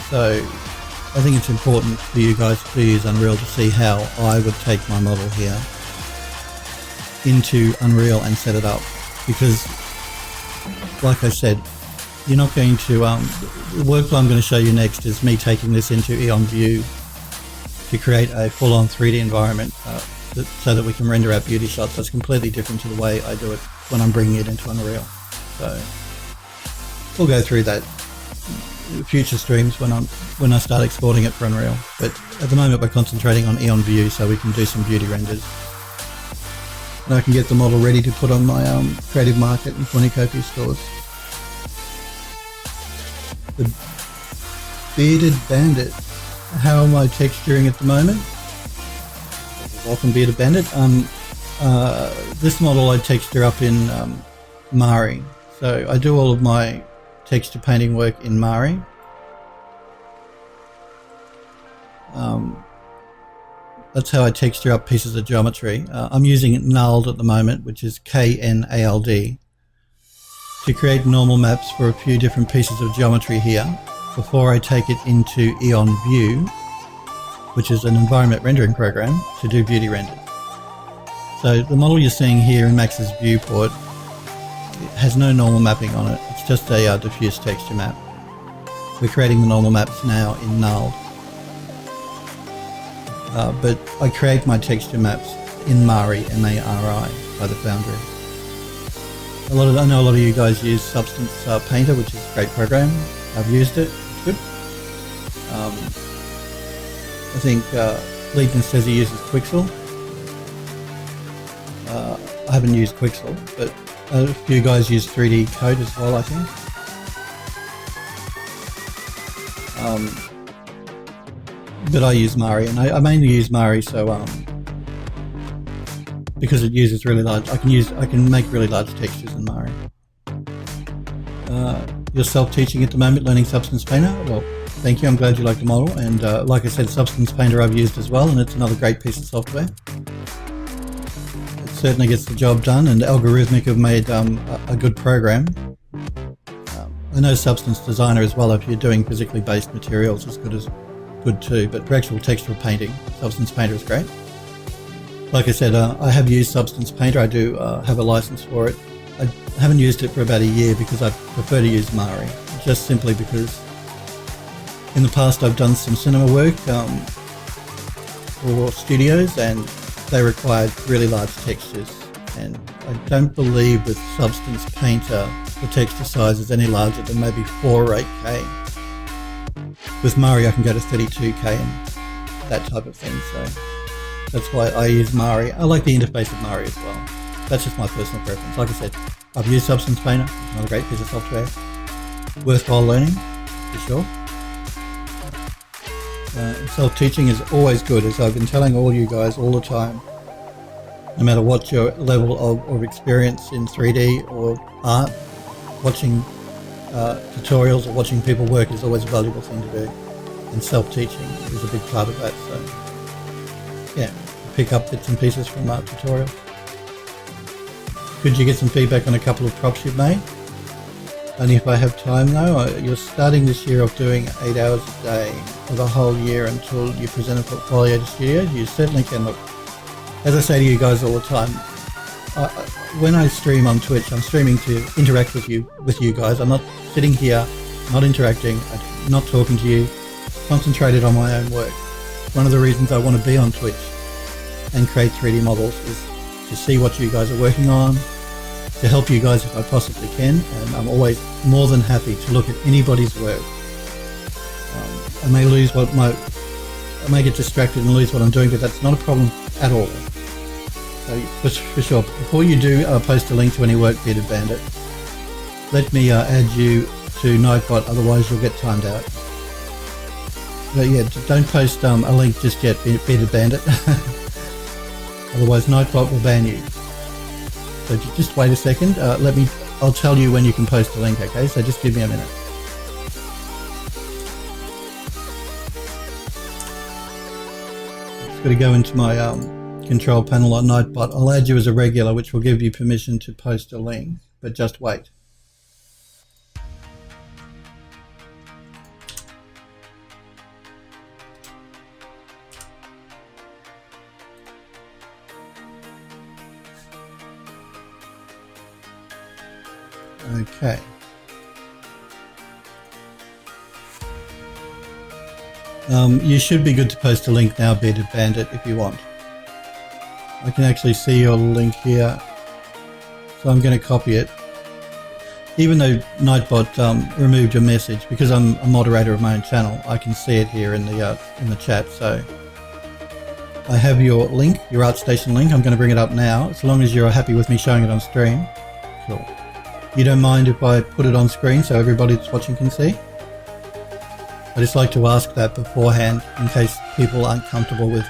So I think it's important for you guys to use Unreal to see how I would take my model here into Unreal and set it up, because like I said, you're not going to, the workflow I'm going to show you next is me taking this into Eon View to create a full-on 3D environment so that we can render out beauty shots. That's completely different to the way I do it when I'm bringing it into Unreal. So we'll go through that in future streams when I start exporting it for Unreal. But at the moment we're concentrating on Eon View so we can do some beauty renders. And I can get the model ready to put on my Creative Market and Cornucopia stores. The Bearded Bandit. How am I texturing at the moment? Welcome, Bearded Bandit. This model I texture up in Mari. So I do all of my texture painting work in Mari. That's how I texture up pieces of geometry. I'm using Knald at the moment, which is Knald, to create normal maps for a few different pieces of geometry here before I take it into Eon View, which is an environment rendering program, to do beauty renders. So the model you're seeing here in Max's viewport has no normal mapping on it. It's just a diffuse texture map. We're creating the normal maps now in Knald. But I create my texture maps in Mari, M-A-R-I, by the Foundry. I know a lot of you guys use Substance Painter, which is a great program. I've used it, it's good. I think Lina says he uses Quixel. I haven't used Quixel, but a few guys use 3D Code as well, I think. But I use Mari, and I mainly use Mari so because it uses really large. I can make really large textures in Mari. You're self-teaching at the moment, learning Substance Painter. Well, thank you. I'm glad you like the model, and like I said, Substance Painter I've used as well, and it's another great piece of software. It certainly gets the job done, and Algorithmic have made a good program. I know Substance Designer as well. If you're doing physically based materials, is good too. But for actual textural painting, Substance Painter is great. Like I said, I have used Substance Painter. I do have a license for it. I haven't used it for about a year because I prefer to use Mari, just simply because in the past I've done some cinema work for studios and they required really large textures, and I don't believe with Substance Painter the texture size is any larger than maybe 4 or 8K. With Mari I can go to 32K and that type of thing, so that's why I use Mari. I like the interface of Mari as well. That's just my personal preference. Like I said, I've used Substance Painter, another great piece of software. Worthwhile learning, for sure. Self-teaching is always good, as I've been telling all you guys all the time. No matter what your level of experience in 3D or art, watching tutorials or watching people work is always a valuable thing to do. And self-teaching is a big part of that, so yeah, pick up bits and pieces from art tutorials. Could you get some feedback on a couple of props you've made? Only if I have time though. You're starting this year off doing 8 hours a day for the whole year until you present a portfolio to studios. You certainly can. Look, as I say to you guys all the time, when I stream on Twitch, I'm streaming to interact with you guys. I'm not sitting here, not interacting, not talking to you, concentrated on my own work. One of the reasons I want to be on Twitch and create 3D models is to see what you guys are working on, to help you guys if I possibly can, and I'm always more than happy to look at anybody's work. I may get distracted and lose what I'm doing, but that's not a problem at all. So for sure, before you do post a link to any work, Bearded Bandit, let me add you to Nightbot, otherwise you'll get timed out. But yeah, don't post a link just yet, Bearded Bandit. Otherwise Nightbot will ban you. So just wait a second, I'll tell you when you can post a link, okay? So just give me a minute. Just got to go into my control panel on Nightbot. I'll add you as a regular, which will give you permission to post a link, but just wait. Okay. You should be good to post a link now, Bearded Bandit, if you want. I can actually see your link here, so I'm going to copy it. Even though Nightbot removed your message, because I'm a moderator of my own channel, I can see it here in the chat. So I have your link, your ArtStation link. I'm going to bring it up now, as long as you're happy with me showing it on stream. Cool. You don't mind if I put it on screen so everybody that's watching can see? I just like to ask that beforehand in case people aren't comfortable with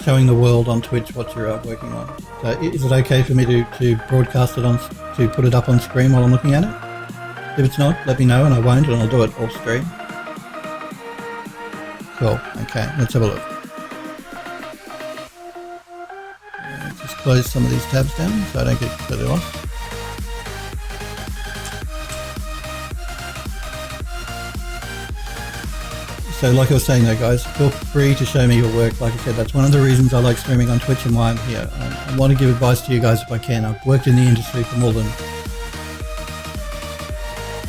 showing the world on Twitch what you're working on. So is it okay for me to broadcast it on, to put it up on screen while I'm looking at it? If it's not, let me know and I won't, and I'll do it off stream. Cool. Okay, let's have a look. Just close some of these tabs down so I don't get completely lost. So like I was saying though guys, feel free to show me your work. Like I said, that's one of the reasons I like streaming on Twitch and why I'm here. I want to give advice to you guys if I can. I've worked in the industry for more than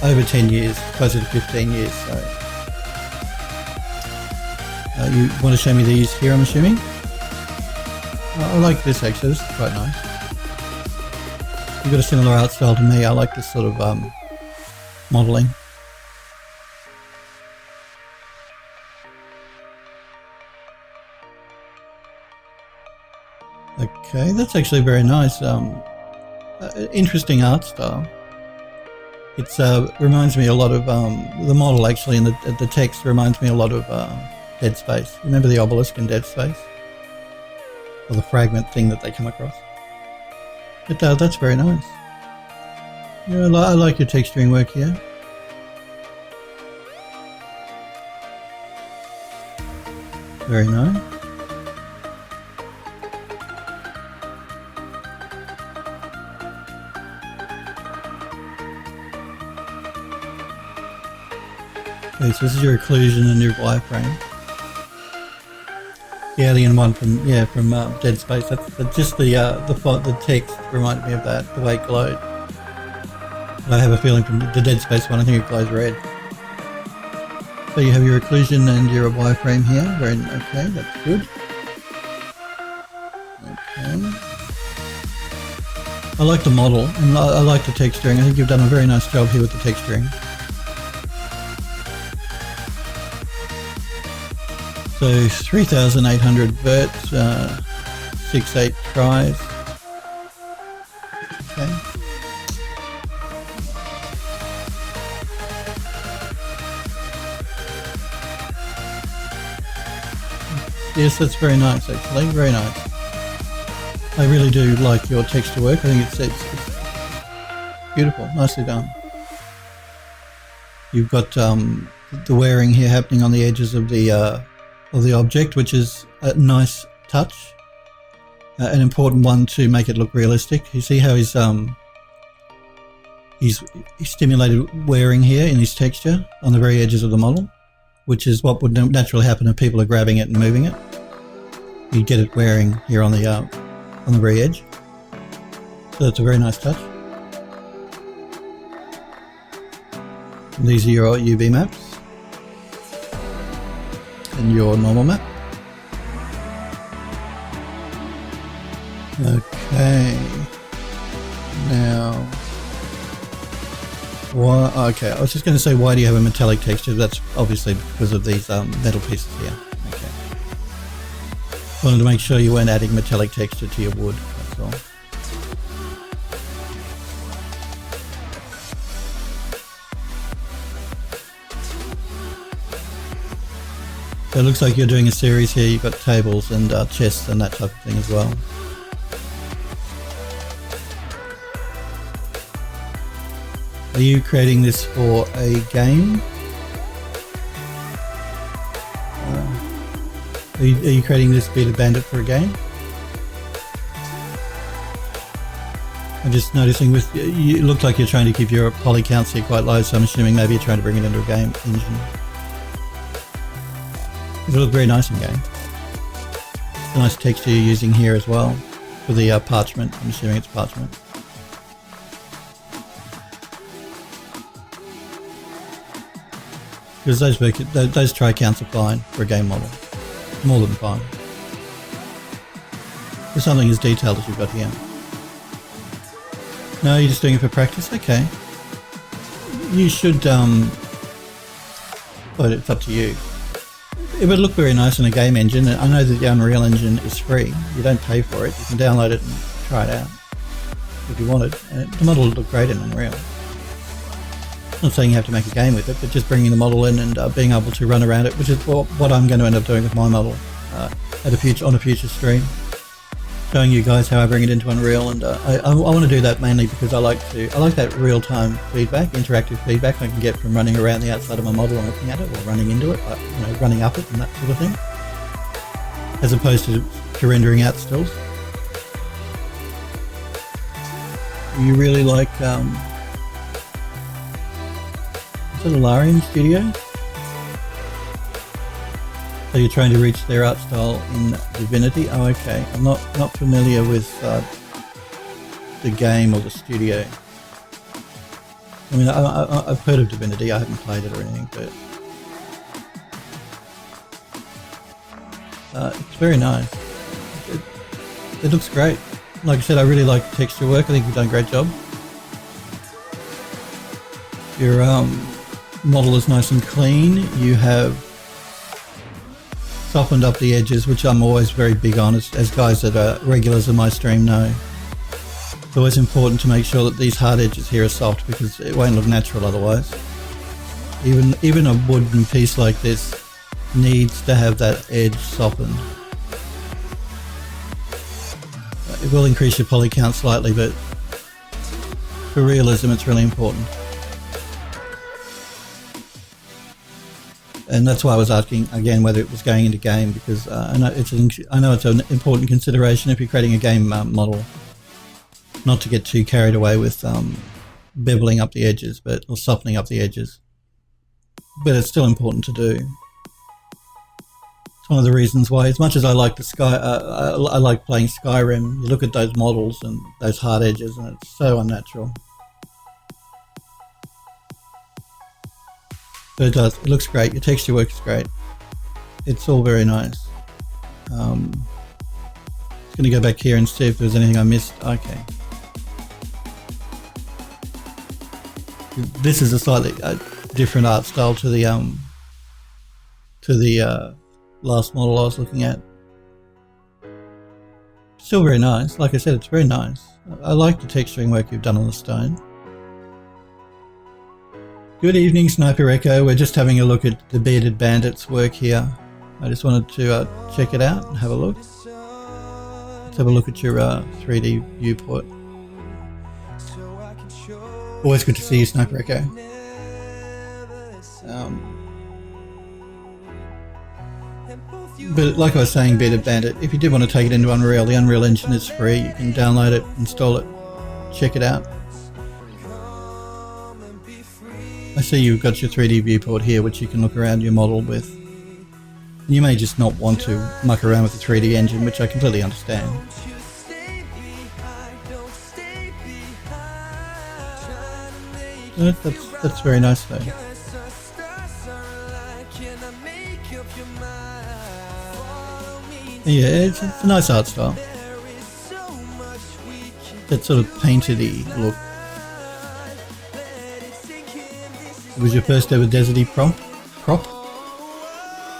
over 10 years, closer to 15 years. So you want to show me these here, I'm assuming? I like this actually, this is quite nice. You've got a similar art style to me. I like this sort of modelling. Okay, that's actually very nice. Interesting art style. It's reminds me a lot of the model actually, and the text reminds me a lot of Dead Space. Remember the obelisk in Dead Space, or the fragment thing that they come across? But that's very nice. Yeah, I like your texturing work here. Very nice. Okay, so this is your occlusion and your wireframe. The alien one from Dead Space. That's just the text reminded me of that, the way it glowed. I have a feeling from the Dead Space one, I think it glows red. So you have your occlusion and your wireframe here. Okay, that's good. Okay. I like the model and I like the texturing. I think you've done a very nice job here with the texturing. So 3,800 verts, 6-8 tries. Okay. Yes, that's very nice actually, very nice. I really do like your texture work. I think it's beautiful, nicely done. You've got the wearing here happening on the edges of the object, which is a nice touch, an important one to make it look realistic. You see how he's stimulated wearing here in his texture on the very edges of the model, which is what would naturally happen if people are grabbing it and moving it. You get it wearing here on the very edge. So that's a very nice touch. And these are your UV maps. And your normal map. Okay. Now, why? Okay, I was just going to say, why do you have a metallic texture? That's obviously because of these metal pieces here. Okay. Wanted to make sure you weren't adding metallic texture to your wood. That's all. So it looks like you're doing a series here. You've got tables and chests and that type of thing as well. Are you creating this for a game? Are you creating this Bearded Bandit for a game? I'm just noticing with you, it looked like you're trying to keep your poly counts here quite low, so I'm assuming maybe you're trying to bring it into a game engine. It'll look very nice in game. It's a nice texture you're using here as well for the parchment. I'm assuming it's parchment. because those try counts are fine for a game model, more than fine. For something as detailed as you've got here. No, you're just doing it for practice? Okay. You should, but it's up to you. It would look very nice in a game engine. I know that the Unreal Engine is free. You don't pay for it. You can download it and try it out if you wanted. And the model would look great in Unreal. I'm not saying you have to make a game with it, but just bringing the model in and being able to run around it, which is what I'm going to end up doing with my model on a future stream. Showing you guys how I bring it into Unreal, and I want to do that mainly because I like that real-time feedback, interactive feedback I can get from running around the outside of my model and looking at it, or running into it, running up it and that sort of thing, as opposed to rendering out stills. You really like is it Alarian Studio? So you're trying to reach their art style in Divinity? Oh, okay. I'm not familiar with the game or the studio. I mean, I've heard of Divinity. I haven't played it or anything, but it's very nice. It looks great. Like I said, I really like the texture work. I think you've done a great job. Your model is nice and clean. You have softened up the edges, which I'm always very big on, as guys that are regulars of my stream know. It's always important to make sure that these hard edges here are soft, because it won't look natural otherwise. Even a wooden piece like this needs to have that edge softened. It will increase your poly count slightly, but for realism it's really important. And that's why I was asking again whether it was going into game, because I know it's an important consideration if you're creating a game model, not to get too carried away with beveling up the edges, or softening up the edges. But it's still important to do. It's one of the reasons why, as much as I like the Skye, I like playing Skyrim. You look at those models and those hard edges, and it's so unnatural. But it does. It looks great. Your texture work is great. It's all very nice. Just going to go back here and see if there's anything I missed. Okay. This is a slightly different art style to the last model I was looking at. Still very nice. Like I said, it's very nice. I like the texturing work you've done on the stone. Good evening, Sniper Echo. We're just having a look at the Bearded Bandit's work here. I just wanted to check it out and have a look. Let's have a look at your 3D viewport. Always good to see you, Sniper Echo. But like I was saying, Bearded Bandit, if you did want to take it into Unreal, the Unreal Engine is free. You can download it, install it, check it out. I see you've got your 3D viewport here, which you can look around your model with. You may just not want to muck around with the 3D engine, which I completely understand. That's very nice though. Yeah, it's a nice art style. That sort of painted-y look. It was your first ever deserty prop?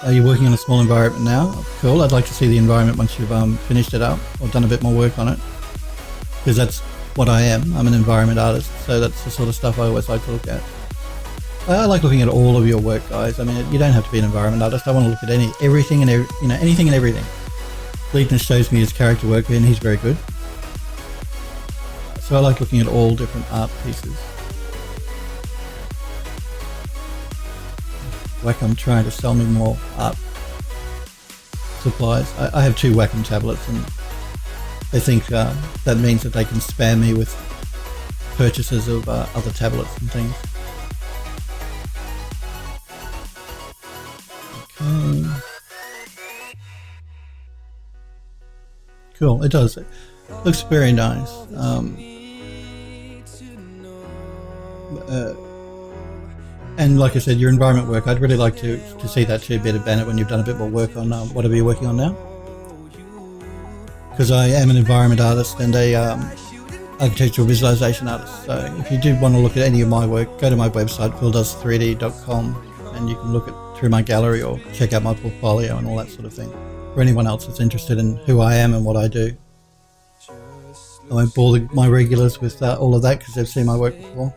Are you working on a small environment now? Cool. I'd like to see the environment once you've finished it up or done a bit more work on it, because that's what I am. I'm an environment artist, so that's the sort of stuff I always like to look at. I like looking at all of your work, guys. I mean, you don't have to be an environment artist. I want to look at anything and anything and everything. Leitner shows me his character work, and he's very good. So I like looking at all different art pieces. Wacom trying to sell me more art supplies. I have 2 Wacom tablets, and they think that means that they can spam me with purchases of other tablets and things. Okay. Cool, it does. It looks very nice. And like I said, your environment work, I'd really like to see that too, Bearded Bandit, when you've done a bit more work on whatever you're working on now. Because I am an environment artist and a architectural visualization artist. So if you do want to look at any of my work, go to my website, PhilDoes3D.com, and you can look through my gallery or check out my portfolio and all that sort of thing. For anyone else that's interested in who I am and what I do. I won't bore my regulars with all of that because they've seen my work before.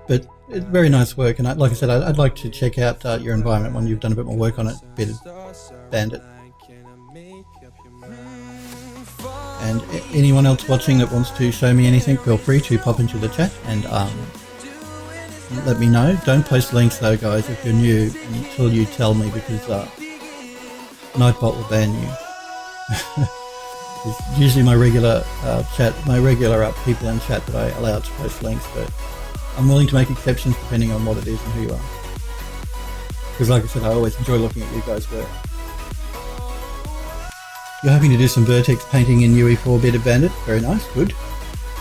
But it's very nice work, and like I said, I'd like to check out your environment when you've done a bit more work on it, Bearded Bandit. And anyone else watching that wants to show me anything, feel free to pop into the chat and let me know. Don't post links though, guys, if you're new, until you tell me, because Nightbot will ban you. It's usually my regular chat, my regular people in chat that I allow to post links, but I'm willing to make exceptions depending on what it is and who you are. Because like I said, I always enjoy looking at you guys' work. You're hoping to do some vertex painting in UE4, Bearded Bandit. Very nice, good.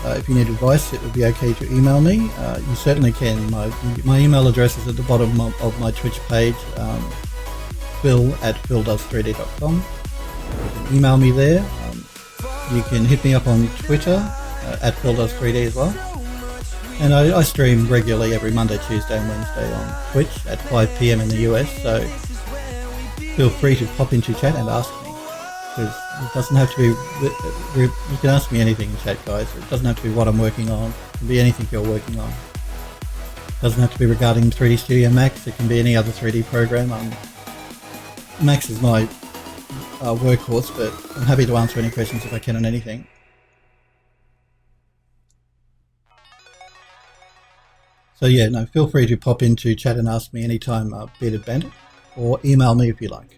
If you need advice, it would be okay to email me. You certainly can. My email address is at the bottom of my Twitch page, phil@phildoes3d.com. You can email me there. You can hit me up on Twitter, at PhilDoes3D as well. And I stream regularly every Monday, Tuesday and Wednesday on Twitch at 5 PM in the US, so feel free to pop into chat and ask me. Because it doesn't have to be, you can ask me anything in chat, guys. It doesn't have to be what I'm working on. It can be anything you're working on. It doesn't have to be regarding 3D Studio Max. It can be any other 3D program. Max is my workhorse, but I'm happy to answer any questions if I can on anything. So yeah, no, feel free to pop into chat and ask me anytime, Bearded Bandit, or email me if you like.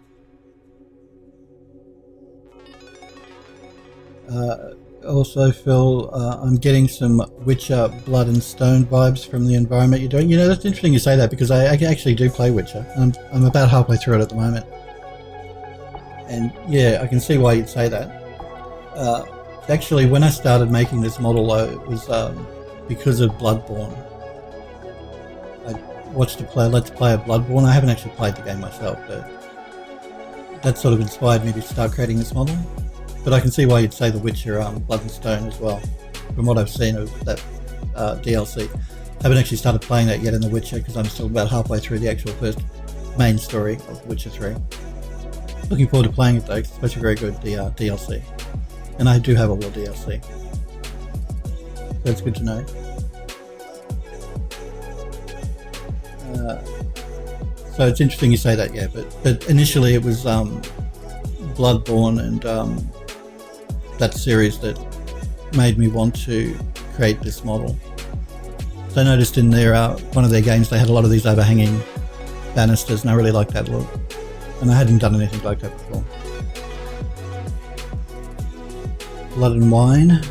Also, Phil, I'm getting some Witcher Blood and Stone vibes from the environment you're doing. You know, that's interesting you say that, because I actually do play Witcher. I'm about halfway through it at the moment. And yeah, I can see why you'd say that. Actually, when I started making this model, though, it was because of Bloodborne. I watched Let's Play of Bloodborne. I haven't actually played the game myself, but that sort of inspired me to start creating this model. But I can see why you'd say The Witcher Blood and Stone as well, from what I've seen of that DLC. I haven't actually started playing that yet in The Witcher, because I'm still about halfway through the actual first main story of Witcher 3. Looking forward to playing it though, it's supposed to be very good, the DLC. And I do have all the DLC. That's good to know. So it's interesting you say that, yeah, but initially it was Bloodborne and that series that made me want to create this model. So I noticed in their one of their games they had a lot of these overhanging banisters, and I really liked that look. And I hadn't done anything like that before. Blood and Wine.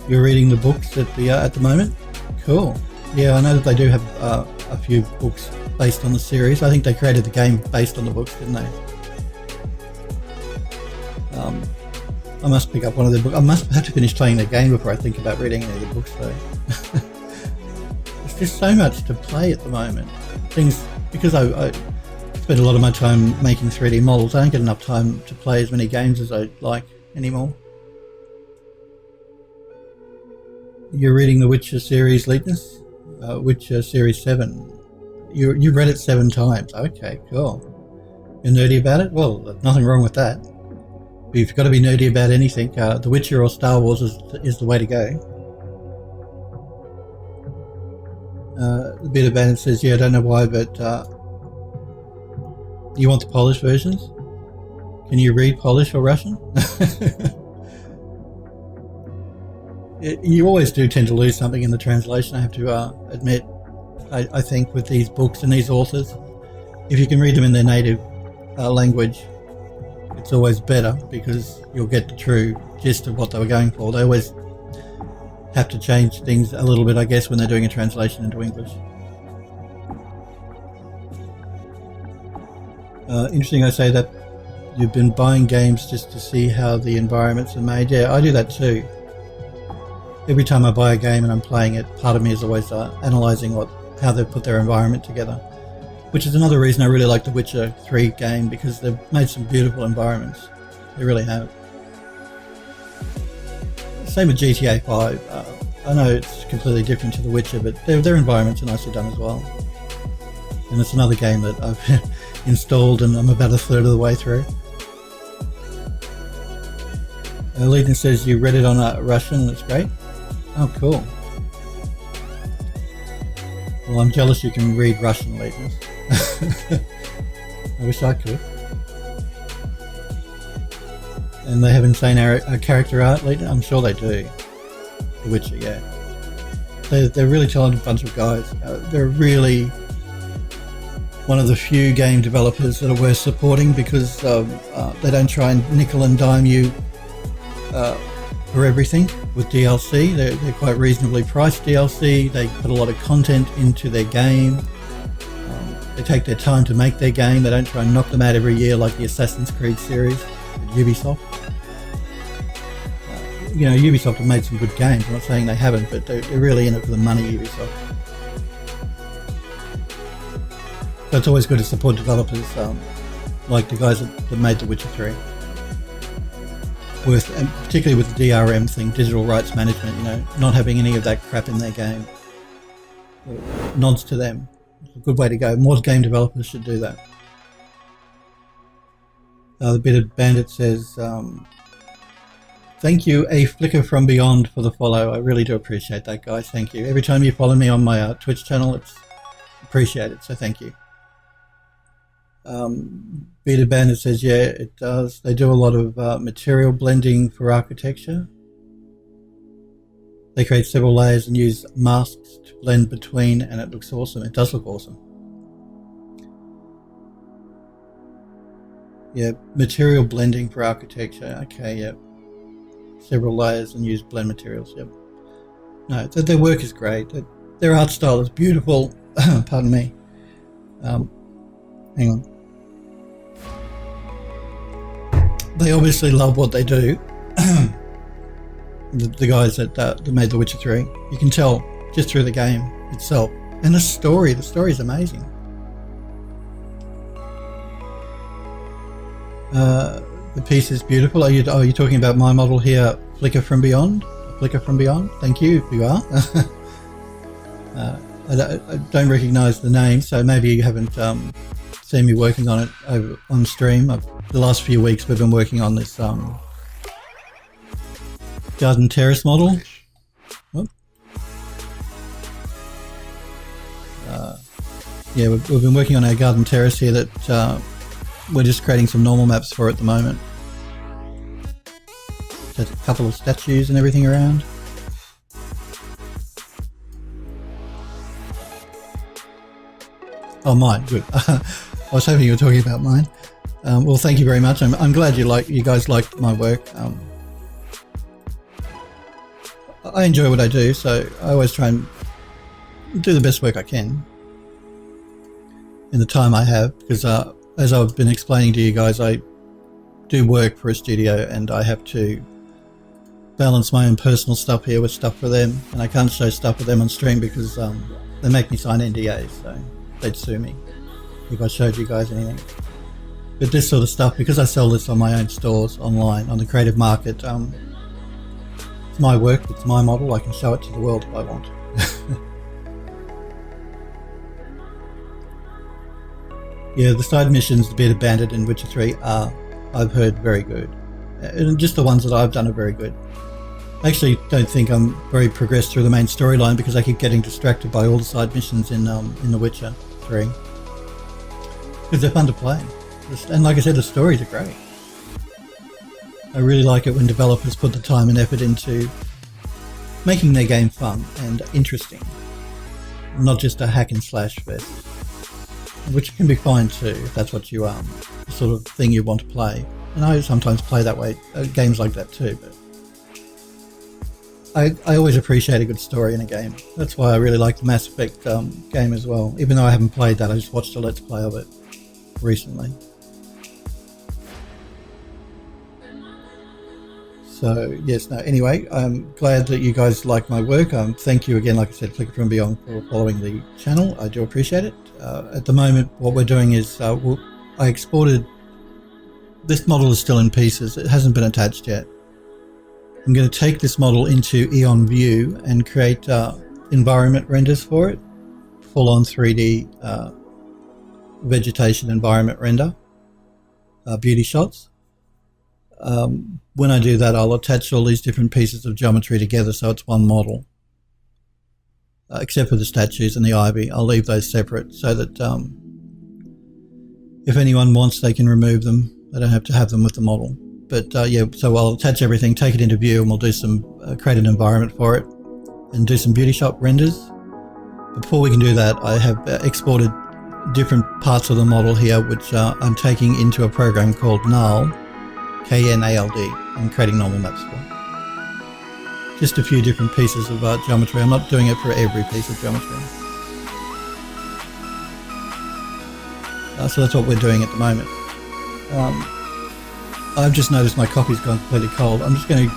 You're reading the books at the moment? Cool. Yeah, I know that they do have a few books based on the series. I think they created the game based on the books, didn't they? I must pick up one of their books. I must have to finish playing the game before I think about reading any of the books though. There's so much to play at the moment. Because I spend a lot of my time making 3D models, I don't get enough time to play as many games as I like anymore. You're reading the Witcher series, Leetness? Witcher series 7. You've read it 7 times. Okay, cool. You're nerdy about it? Well, there's nothing wrong with that. But you've got to be nerdy about anything. The Witcher or Star Wars is the way to go. The Bearded Bandit says, yeah, I don't know why, but you want the Polish versions? Can you read Polish or Russian? You always do tend to lose something in the translation, I have to admit. I think with these books and these authors, if you can read them in their native language, it's always better, because you'll get the true gist of what they were going for. They always have to change things a little bit, I guess, when they're doing a translation into English. Interesting I say that you've been buying games just to see how the environments are made. Yeah, I do that too. every time I buy a game and I'm playing it, part of me is always analysing how they've put their environment together, which is another reason I really like the Witcher 3 game, because they've made some beautiful environments. They really have. Same with GTA 5. I know it's completely different to The Witcher, but their environments are nicely done as well. And it's another game that I've installed and I'm about a third of the way through. Lina says you read it on Russian and it's great. Oh, cool. Well, I'm jealous you can read Russian, Lina. I wish I could. And they have insane character art, Lina? I'm sure they do. The Witcher, yeah. They're really talented bunch of guys. They're really one of the few game developers that are worth supporting, because they don't try and nickel and dime you for everything with DLC. They're quite reasonably priced DLC. They put a lot of content into their game. They take their time to make their game. They don't try and knock them out every year like the Assassin's Creed series at Ubisoft. You know, Ubisoft have made some good games. I'm not saying they haven't, but they're really in it for the money, Ubisoft. So it's always good to support developers like the guys that made The Witcher 3. And particularly with the DRM thing, digital rights management, you know, not having any of that crap in their game. Nods to them. It's a good way to go. More game developers should do that. The Bearded Bandit says, thank you, A Flicker from Beyond, for the follow. I really do appreciate that, guys. Thank you. Every time you follow me on my Twitch channel, it's appreciated, so thank you. Bearded Bandit says, yeah, it does. They do a lot of material blending for architecture. They create several layers and use masks to blend between, and it looks awesome. It does look awesome. Yeah, material blending for architecture. Okay, yeah. Several layers and use blend materials. Yep. No, their work is great. Their art style is beautiful. Pardon me. Hang on. They obviously love what they do. the guys that made The Witcher 3. You can tell just through the game itself. And the story is amazing. The piece is beautiful. Are you talking about my model here, Flicker from Beyond? Flicker from Beyond? Thank you, if you are. I don't recognise the name, so maybe you haven't seen me working on it over on stream. The last few weeks we've been working on this garden terrace model. Yeah, we've been working on our garden terrace here that we're just creating some normal maps for at the moment. There's a couple of statues and everything around. Oh, mine, good. I was hoping you were talking about mine. Well, thank you very much. I'm glad you guys liked my work. I enjoy what I do, so I always try and do the best work I can in the time I have, because as I've been explaining to you guys, I do work for a studio and I have to balance my own personal stuff here with stuff for them, and I can't show stuff for them on stream because they make me sign NDAs, so they'd sue me if I showed you guys anything. But this sort of stuff, because I sell this on my own stores online on the creative market, it's my work, it's my model, I can show it to the world if I want. Yeah, the side missions, the Bearded Bandit and Witcher 3 are, I've heard, very good. And just the ones that I've done are very good. I actually don't think I'm very progressed through the main storyline because I keep getting distracted by all the side missions in The Witcher 3. Because they're fun to play. And like I said, the stories are great. I really like it when developers put the time and effort into making their game fun and interesting. Not just a hack and slash fest. Which can be fine too, if that's what you the sort of thing you want to play. And I sometimes play that way, games like that too, but I always appreciate a good story in a game. That's why I really like the Mass Effect game as well. Even though I haven't played that, I just watched a Let's Play of it recently. So yes, no, anyway, I'm glad that you guys like my work. Thank you again, like I said, Flicker from Beyond, for following the channel. I do appreciate it. At the moment, what we're doing is I exported, this model is still in pieces. It hasn't been attached yet. I'm going to take this model into Eon View and create environment renders for it, full on 3D vegetation environment render, beauty shots. When I do that, I'll attach all these different pieces of geometry together so it's one model. Except for the statues and the ivy, I'll leave those separate so that if anyone wants, they can remove them. They don't have to have them with the model. But yeah, so I'll attach everything, take it into View, and we'll do some, create an environment for it and do some beauty shot renders. Before we can do that, I have exported different parts of the model here, which I'm taking into a program called Knald, K-N-A-L-D. I'm creating normal maps for. Just a few different pieces of geometry. I'm not doing it for every piece of geometry. So that's what we're doing at the moment. I've just noticed my coffee's gone completely cold. I'm just going to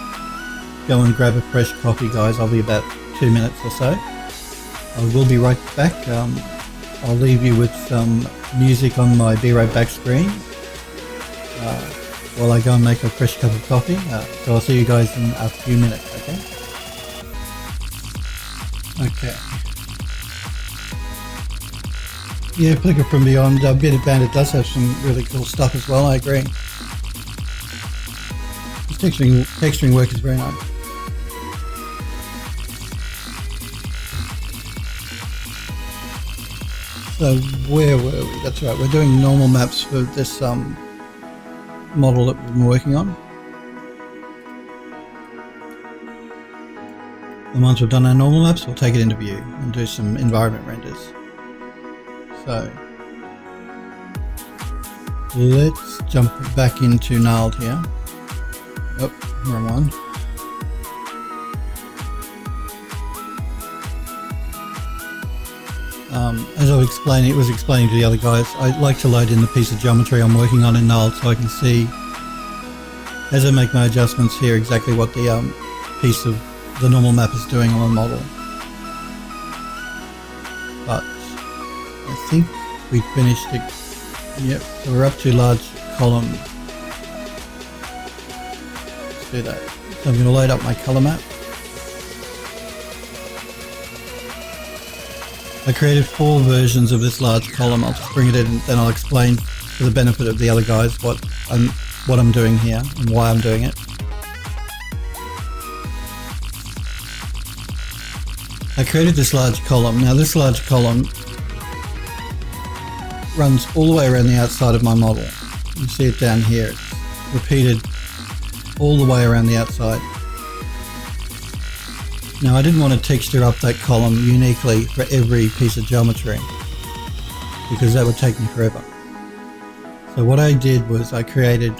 go and grab a fresh coffee, guys. I'll be about 2 minutes or so. I will be right back. I'll leave you with some music on my Be Right Back screen while I go and make a fresh cup of coffee. So I'll see you guys in a few minutes, okay? Okay. Yeah, Flicker from Beyond, Bearded Bandit does have some really cool stuff as well, I agree. His texturing work is very nice. So where were we? That's right, we're doing normal maps for this model that we've been working on. And once we've done our normal maps, we'll take it into View and do some environment renders. So let's jump back into Knald here. Oh, wrong one. As I was explaining to the other guys, I like to load in the piece of geometry I'm working on in Knald so I can see, as I make my adjustments here, exactly what the piece of the normal map is doing on the model. But I think we finished it. Yep, so we're up to large column. Let's do that. So I'm going to load up my color map. I created 4 versions of this large column. I'll just bring it in and then I'll explain for the benefit of the other guys what I'm doing here and why I'm doing it. I created this large column. Now this large column runs all the way around the outside of my model. You see it down here. It's repeated all the way around the outside. Now I didn't want to texture up that column uniquely for every piece of geometry because that would take me forever. So what I did was I created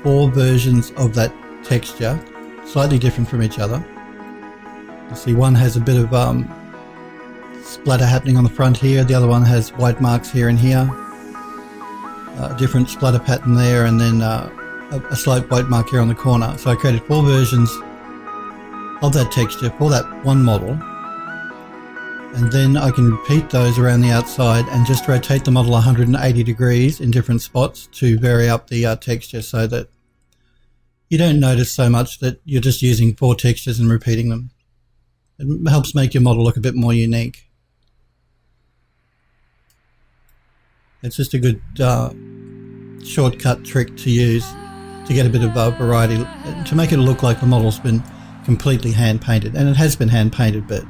4 versions of that texture, slightly different from each other. You see one has a bit of splatter happening on the front here, the other one has white marks here and here, a different splatter pattern there, and then a slight white mark here on the corner. So I created 4 versions of that texture for that one model, and then I can repeat those around the outside and just rotate the model 180 degrees in different spots to vary up the texture so that you don't notice so much that you're just using 4 textures and repeating them. It helps make your model look a bit more unique. It's just a good shortcut trick to use to get a bit of variety, to make it look like the model's been completely hand painted, and it has been hand painted, but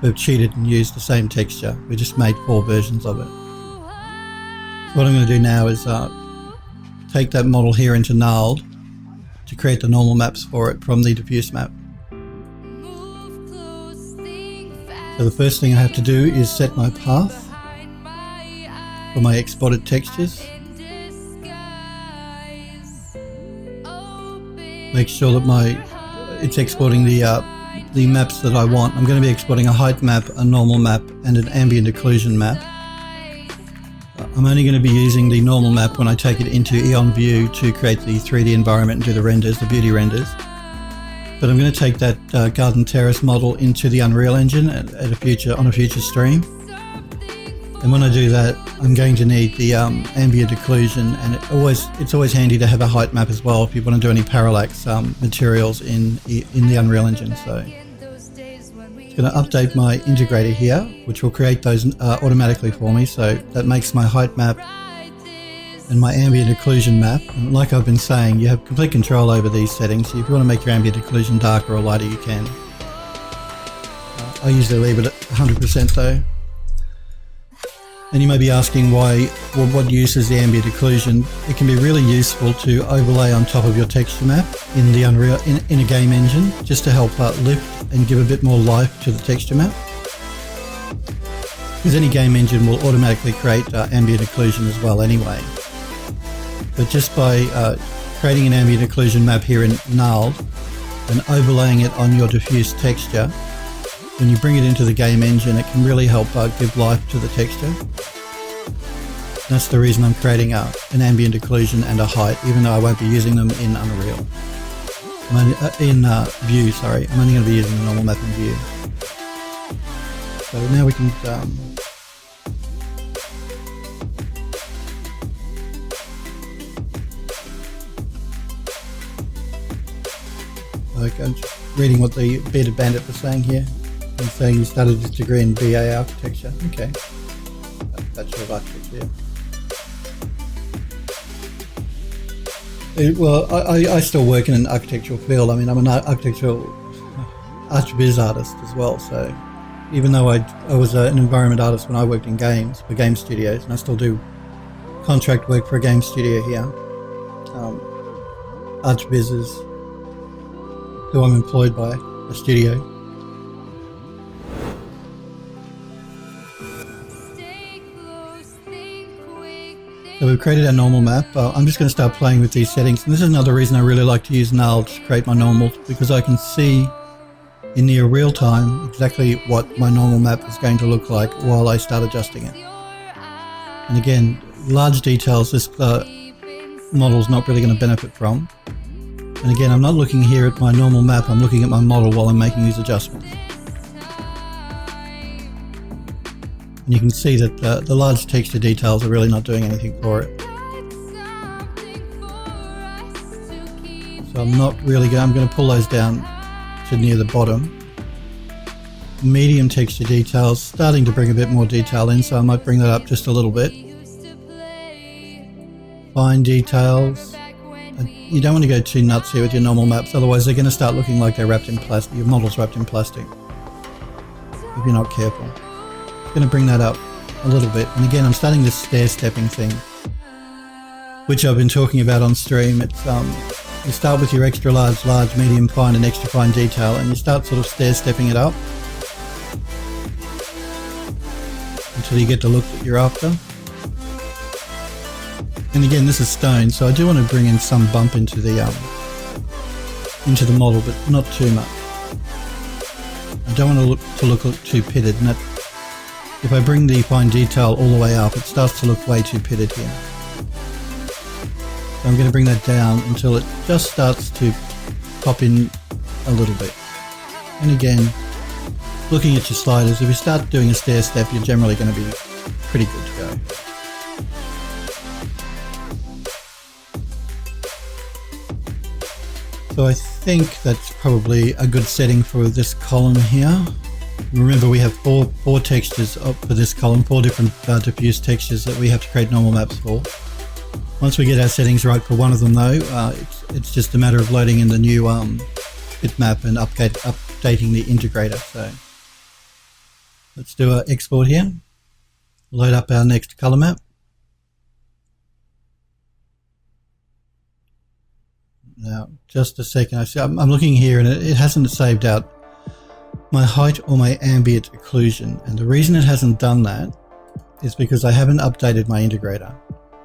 we've cheated and used the same texture. We just made 4 versions of it. So what I'm going to do now is take that model here into Knald to create the normal maps for it from the diffuse map. So the first thing I have to do is set my path for my exported textures. Make sure that it's exporting the maps that I want. I'm going to be exporting a height map, a normal map, and an ambient occlusion map. I'm only going to be using the normal map when I take it into Eon View to create the 3D environment and do the renders, the beauty renders. But I'm going to take that Garden Terrace model into the Unreal Engine on a future stream. And when I do that, I'm going to need the ambient occlusion, and it's always handy to have a height map as well if you want to do any parallax materials in the Unreal Engine. So it's going to update my integrator here, which will create those automatically for me. So that makes my height map and my ambient occlusion map. And like I've been saying, you have complete control over these settings. So if you want to make your ambient occlusion darker or lighter, you can. I usually leave it at 100% though. And you may be asking what use is the ambient occlusion? It can be really useful to overlay on top of your texture map in the Unreal in a game engine, just to help lift and give a bit more life to the texture map. Because any game engine will automatically create ambient occlusion as well anyway. But just by creating an ambient occlusion map here in Gnarled and overlaying it on your diffuse texture, when you bring it into the game engine, it can really help give life to the texture. That's the reason I'm creating an ambient occlusion and a height, even though I won't be using them in Unreal. View, sorry. I'm only going to be using the normal map in View. So now we can... I'm just reading what the Bearded Bandit was saying here. He's saying he started his degree in BA architecture. Okay. Bachelor of Architecture. Well, I still work in an architectural field. I mean, I'm an architectural arch-biz artist as well. So even though I was an environment artist when I worked in games, for game studios, and I still do contract work for a game studio here. Arch-biz is who I'm employed by, a studio. So we've created our normal map. I'm just going to start playing with these settings. And this is another reason I really like to use Gnarled to create my normals, because I can see in near real time exactly what my normal map is going to look like while I start adjusting it. And again, large details this model's not really going to benefit from. And again, I'm not looking here at my normal map, I'm looking at my model while I'm making these adjustments. And you can see that the large texture details are really not doing anything for it. So I'm not really going, I'm going to pull those down to near the bottom. Medium texture details, starting to bring a bit more detail in, so I might bring that up just a little bit. Fine details. You don't want to go too nuts here with your normal maps, otherwise they're going to start looking like they're wrapped in plastic, your model's wrapped in plastic, if you're not careful. Going to bring that up a little bit, and again I'm starting this stair-stepping thing, which I've been talking about on stream. It's you start with your extra large, medium, fine and extra fine detail, and you start sort of stair-stepping it up until you get the look that you're after. And again, this is stone, so I do want to bring in some bump into the model, but not too much. I don't want to look too pitted, and that, if I bring the fine detail all the way up, it starts to look way too pitted here. So I'm going to bring that down until it just starts to pop in a little bit. And again, looking at your sliders, if you start doing a stair step, you're generally going to be pretty good to go. So I think that's probably a good setting for this column here. Remember, we have four textures for this column, 4 different diffuse textures that we have to create normal maps for. Once we get our settings right for one of them though, it's just a matter of loading in the new bitmap and updating the integrator. So let's do an export here, load up our next color map. Now, just a second, I'm looking here and it hasn't saved out my height or my ambient occlusion, and the reason it hasn't done that is because I haven't updated my integrator.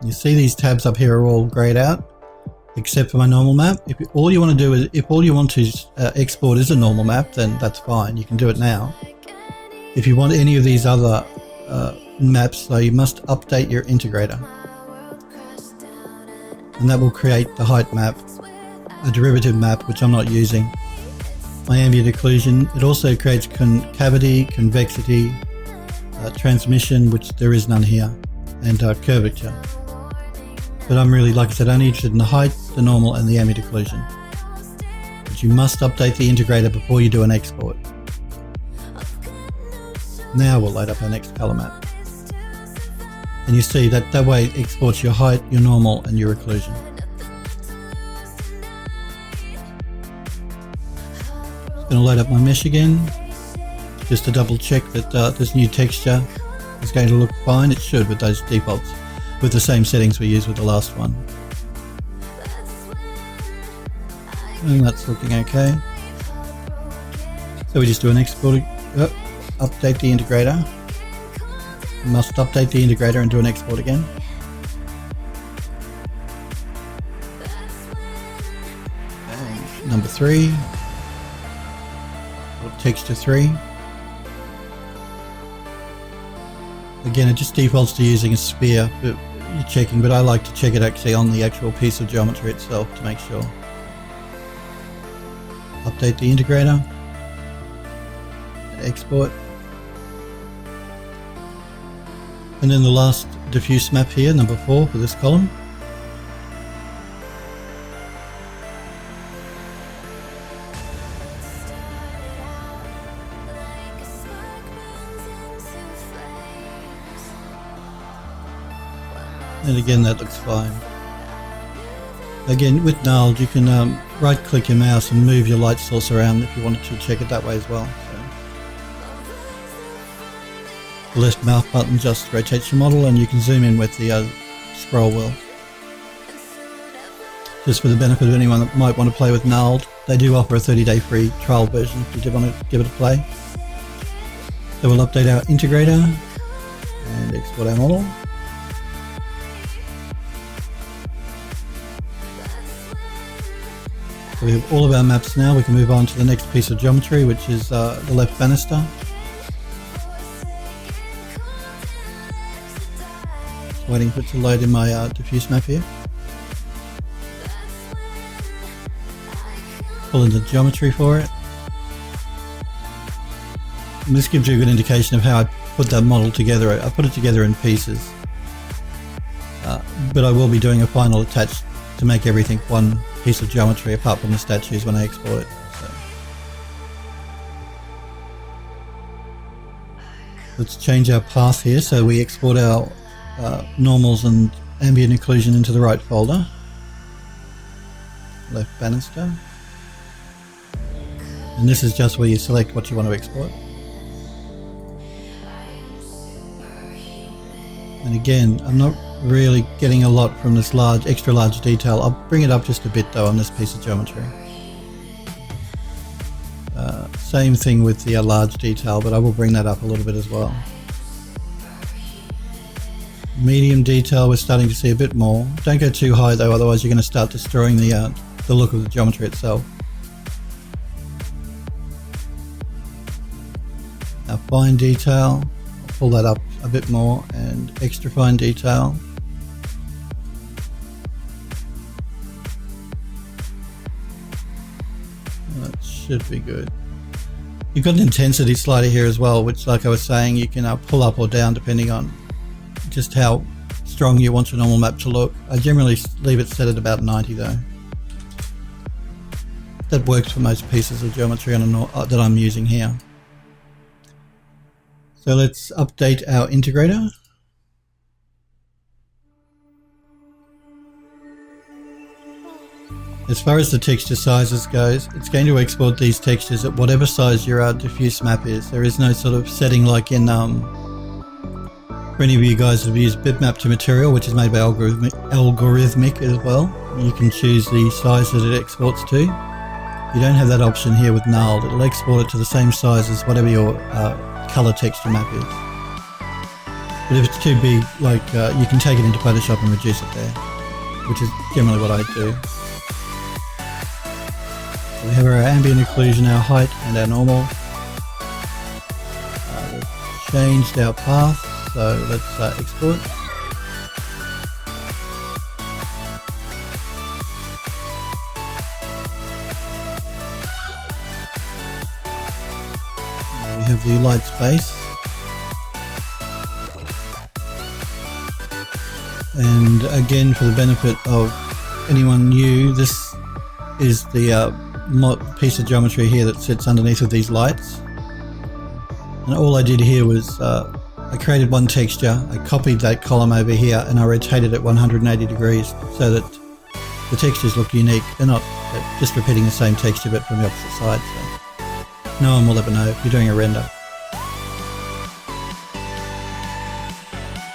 You see these tabs up here are all grayed out except for my normal map. If all you want to do is, if all you want to export is a normal map, then that's fine, you can do it now. If you want any of these other maps though, you must update your integrator, and that will create the height map, a derivative map which I'm not using. my ambient occlusion. It also creates concavity, convexity, transmission, which there is none here, and curvature. But I'm really, like I said, only interested in the height, the normal, and the ambient occlusion. But you must update the integrator before you do an export. Now we'll load up our next color map. And you see that way it exports your height, your normal, and your occlusion. Just going to load up my mesh again, just to double check that this new texture is going to look fine. It should with those defaults, with the same settings we used with the last one. And that's looking okay. So we just do an export, update the integrator. We must update the integrator and do an export again. And number 3, or texture 3. Again, it just defaults to using a sphere, but you're checking, but I like to check it actually on the actual piece of geometry itself to make sure. Update the integrator, export. And then the last diffuse map here, number 4 for this column. And again, that looks fine. Again, with Gnarled, you can right click your mouse and move your light source around if you wanted to check it that way as well. So, the left mouse button just rotates your model, and you can zoom in with the scroll wheel. Just for the benefit of anyone that might want to play with Gnarled, they do offer a 30-day free trial version if you did want to give it a play. So we'll update our integrator and export our model. So we have all of our maps now. We can move on to the next piece of geometry, which is the left banister. Just waiting for it to load in my diffuse map here. Pull in the geometry for it. And this gives you a good indication of how I put that model together. I put it together in pieces, but I will be doing a final attach to make everything one piece of geometry apart from the statues when I export it. So. Let's change our path here so we export our normals and ambient occlusion into the right folder. Left banister. And this is just where you select what you want to export. And again, I'm not really getting a lot from this extra large detail. I'll bring it up just a bit though on this piece of geometry. Same thing with the large detail, but I will bring that up a little bit as well. Medium detail, we're starting to see a bit more. Don't go too high though, otherwise you're going to start destroying the look of the geometry itself. Now fine detail, I'll pull that up a bit more, and extra fine detail. That should be good. You've got an intensity slider here as well, which, like I was saying, you can pull up or down depending on just how strong you want your normal map to look. I generally leave it set at about 90 though. That works for most pieces of geometry that I'm using here. So let's update our integrator. As far as the texture sizes goes, it's going to export these textures at whatever size your diffuse map is. There is no sort of setting like in, for any of you guys that have used bitmap to material, which is made by algorithmic as well. You can choose the size that it exports to. You don't have that option here with Gnarled. It'll export it to the same size as whatever your color texture map is. But if it's too big, like you can take it into Photoshop and reduce it there, which is generally what I do. So we have our ambient occlusion, our height, and our normal. We've changed our path, so let's export. have the lights base. And again, for the benefit of anyone new, this is the piece of geometry here that sits underneath of these lights. And all I did here was I created one texture, I copied that column over here, and I rotated it 180 degrees so that the textures look unique. They're not just repeating the same texture but from the opposite side. So no one will ever know if you're doing a render.